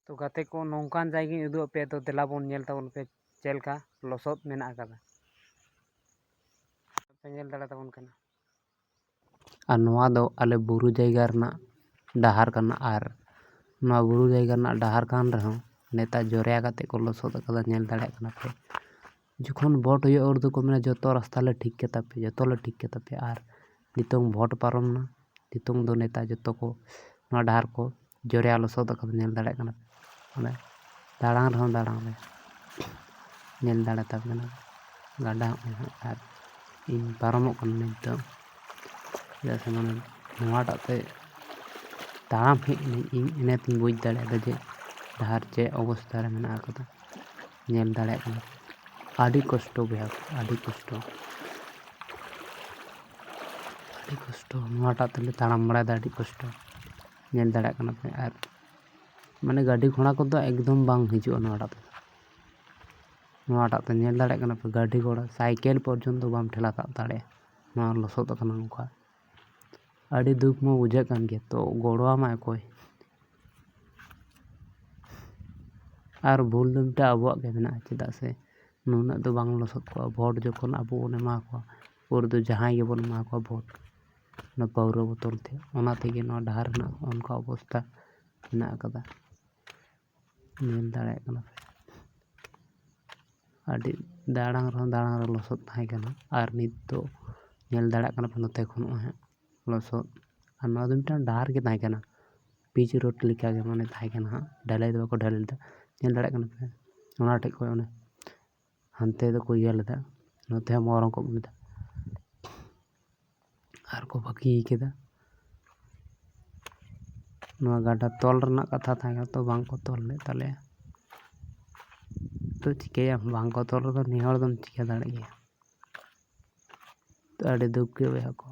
तो गाते को नौकान जायगाኝ उदुग पे तो देला बोन नेल ताबोन पे चेलका लसोद मेना आकादा पे नेल दाड़ा ताबोन कना और नोआ दो आले बुरु जायगा रना डाहार कना और नोआ बुरु जायगा रना डाहार कान रहो नेता जोरिया काते को लसोद आकादा नेल दाड़ा कना पे जखन भोट हुयो और दो को मेना जतो रास्ता ले ठीक के तापे जतो ले ठीक के तापे और नितोंग भोट पारमना नितोंग दो नेता जतो को नोआ डाहार को जोरिया लसोद आकादा नेल दाड़ा कना माने दाड़ान रहो दाड़ान ले नेल दाड़ा ताबेना गाडा और इन पारमोग कना नितो जैसे माने नोआटाते ताम हेज इन इनेतिन बुझ दाड़ेयादा जे डाहार चे अवस्था रे मेना आकादा नेल दाड़ेयाग कना आडी कष्ट बया आडी कष्ट नोआटाते ताड़ाम बड़ायदा आडी कष्ट नेल दाड़ेयाग कना पे और माने गाड़ी घोड़ा को तो एकदम बांग हिजुआ नोआटाते नेल दाड़ेयाग कना पे गाड़ी घोड़ा साइकेल पर्यन्त बाम ठेला ताब दाड़ेया नोआ लसोद आकाना नोंका आडी दुख मा बुझाग कान गया तो गड़ोआमाय अकय और भूल दो मिटा अबुआग गे मेना चेदा से नुना दो बांग लसोद को भोट जखन अबो बन एमा को और दो जहां गे बन एमा को भोट ना पाउरा बोतल थे ओना तेगे नोआ डाहार ना उनका अवस्था मेना आकादा नेल दाड़ेयाग कना आडी दाड़ांग रे लसोद थाय कना और नित दो नेल दाड़ेयाग कना पे नोते खन लसोद और नोआ दो मिटा डाहार गे थाय कना पिच रोड लेका गे माने थाय कना ढालाई दो को ढालाई दा नेल दाड़ेयाग कना पे ओना ठेक को ओने हानते दो को इया लेदा नोते मोरंग को लेदा और को बाकी केदा नोआ गाडा तोल रना कथा थाय तो बांग को तोल ले ताले तो चिकेया बांग को तोल रो निहर दम चिका दाड़े गया तो आडी दुख गे बया को